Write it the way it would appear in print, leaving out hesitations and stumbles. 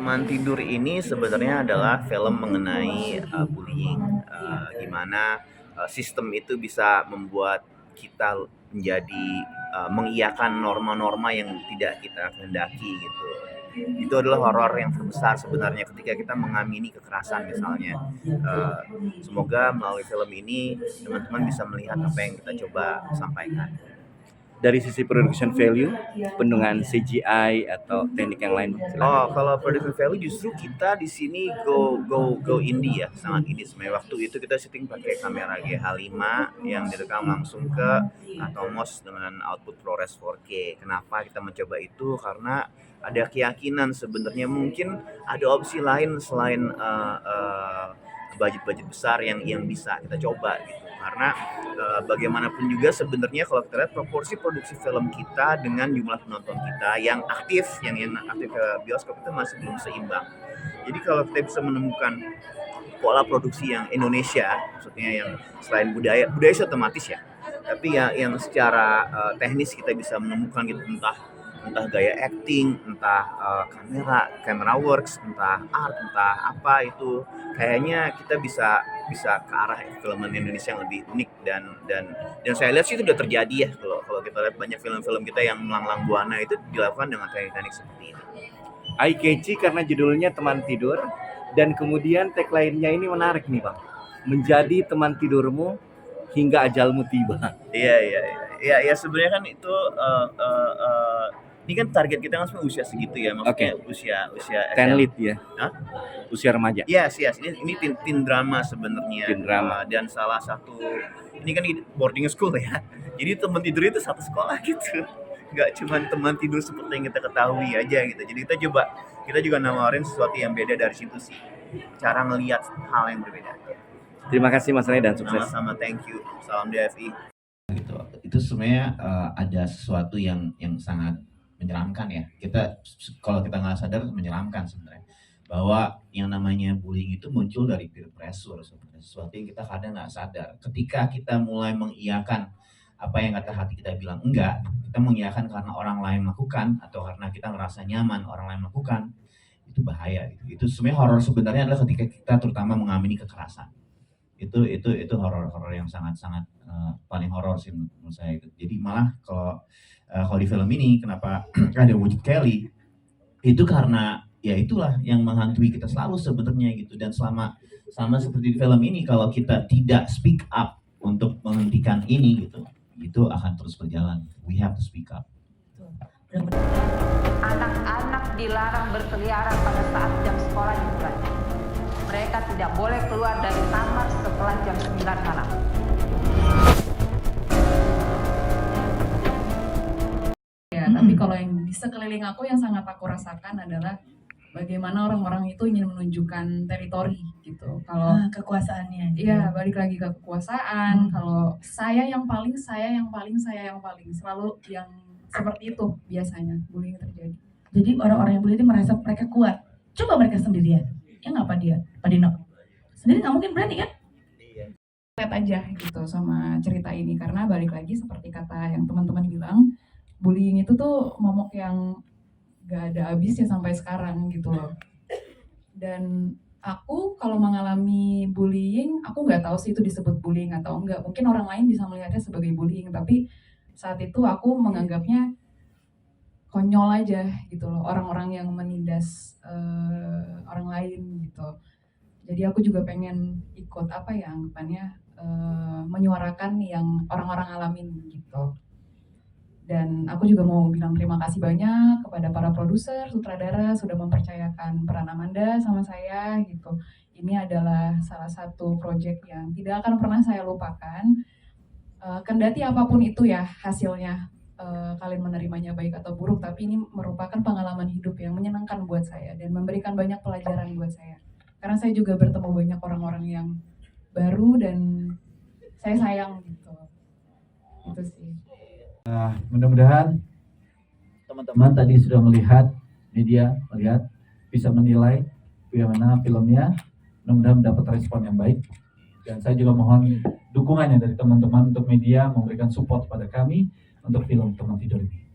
Teman Tidur ini sebenarnya adalah film mengenai bullying, gimana sistem itu bisa membuat kita menjadi mengiyakan norma-norma yang tidak kita kehendaki gitu. Itu adalah horor yang terbesar sebenarnya ketika kita mengamini kekerasan misalnya. Semoga melalui film ini teman-teman bisa melihat apa yang kita coba sampaikan. Dari sisi production value, dengan CGI atau teknik yang lain, Oh, kalau production value justru kita di sini go indie ya, sangat indie sebenarnya. Waktu itu kita syuting pakai kamera GH5 yang direkam langsung ke Atomos dengan output ProRes 4K. Kenapa kita mencoba itu? Karena ada keyakinan sebenarnya mungkin ada opsi lain selain budget-budget besar yang bisa kita coba gitu. Karena bagaimanapun juga sebenarnya kalau kita lihat proporsi produksi film kita dengan jumlah penonton kita yang aktif ke bioskop itu masih belum seimbang. Jadi kalau kita bisa menemukan pola produksi yang Indonesia, maksudnya yang selain budaya itu otomatis ya, tapi ya yang secara teknis kita bisa menemukan gitu, entah gaya acting, entah camera works, entah art, entah apa itu, kayaknya kita bisa ke arah film Indonesia yang lebih unik dan saya lihat sih itu udah terjadi ya, kalau kita lihat banyak film-film kita yang melanglang buana itu dilakukan dengan teknik seperti ini. eye catchy karena judulnya Teman Tidur, dan kemudian tagline-nya ini menarik nih Bang, menjadi teman tidurmu hingga ajalmu tiba. Iya sebenarnya kan itu ini kan target kita kan usia segitu ya, maksudnya usia Teen lead ya. Hah? Usia remaja. Yes. Ini teen drama sebenarnya. Teen drama. Dan salah satu ini kan di boarding school ya. Jadi teman tidur itu satu sekolah gitu. Nggak cuma teman tidur seperti yang kita ketahui aja gitu. Jadi kita juga nawarin sesuatu yang beda dari situ sih. Cara ngelihat hal yang berbeda. Terima kasih Mas Ray dan sukses. Sama-sama, thank you. Salam DFI. Gitu. Itu sebenarnya ada sesuatu yang sangat menyeramkan ya. Kalau kita nggak sadar menyeramkan sebenarnya, bahwa yang namanya bullying itu muncul dari peer pressure sebenarnya, sesuatu yang kita kadang nggak sadar. Ketika kita mulai mengiyakan apa yang kata hati kita bilang enggak, kita mengiyakan karena orang lain melakukan atau karena kita ngerasa nyaman orang lain melakukan, itu bahaya gitu. Itu sebenarnya horor sebenarnya adalah ketika kita terutama mengamini kekerasan. Itu horor yang sangat paling horor sih menurut saya itu. Jadi malah kalau di film ini kenapa ada wujud Kelly itu karena ya itulah yang menghantui kita selalu sebenarnya gitu. Dan sama seperti di film ini, kalau kita tidak speak up untuk menghentikan ini gitu, itu akan terus berjalan. We have to speak up. Anak-anak dilarang berkeliaran pada saat jam sekolah dimulai. Mereka tidak boleh keluar dari kamar setelah jam 9 malam. Tapi kalau yang di sekeliling aku yang sangat aku rasakan adalah bagaimana orang-orang itu ingin menunjukkan teritori gitu. Kalau kekuasaannya. Iya, balik lagi ke kekuasaan. Kalau saya yang paling, selalu yang seperti itu biasanya bullying terjadi. Jadi orang-orang yang bullying itu merasa mereka kuat. Coba mereka sendirian. Ya nggak Pak Dino? Sendiri nggak mungkin berani kan? Lihat aja gitu sama cerita ini, karena balik lagi seperti kata yang teman-teman bilang, bullying itu tuh momok yang gak ada habisnya sampai sekarang gitu loh. Dan aku kalau mengalami bullying, aku nggak tahu sih itu disebut bullying atau enggak. Mungkin orang lain bisa melihatnya sebagai bullying, tapi saat itu aku menganggapnya konyol aja gitu loh, orang-orang yang menindas orang lain gitu. Jadi aku juga pengen ikut anggapannya menyuarakan yang orang-orang alamin gitu. Dan aku juga mau bilang terima kasih banyak kepada para produser, sutradara sudah mempercayakan peran Amanda sama saya gitu. Ini adalah salah satu proyek yang tidak akan pernah saya lupakan. Kendati apapun itu ya hasilnya, kalian menerimanya baik atau buruk, tapi ini merupakan pengalaman hidup yang menyenangkan buat saya dan memberikan banyak pelajaran buat saya. Karena saya juga bertemu banyak orang-orang yang baru dan saya sayang gitu. Itu sih. Nah, mudah-mudahan teman-teman tadi sudah melihat bisa menilai bagaimana filmnya, mudah-mudahan mendapat respon yang baik. Dan saya juga mohon dukungannya dari teman-teman untuk media memberikan support pada kami untuk film Teman Tidur ini.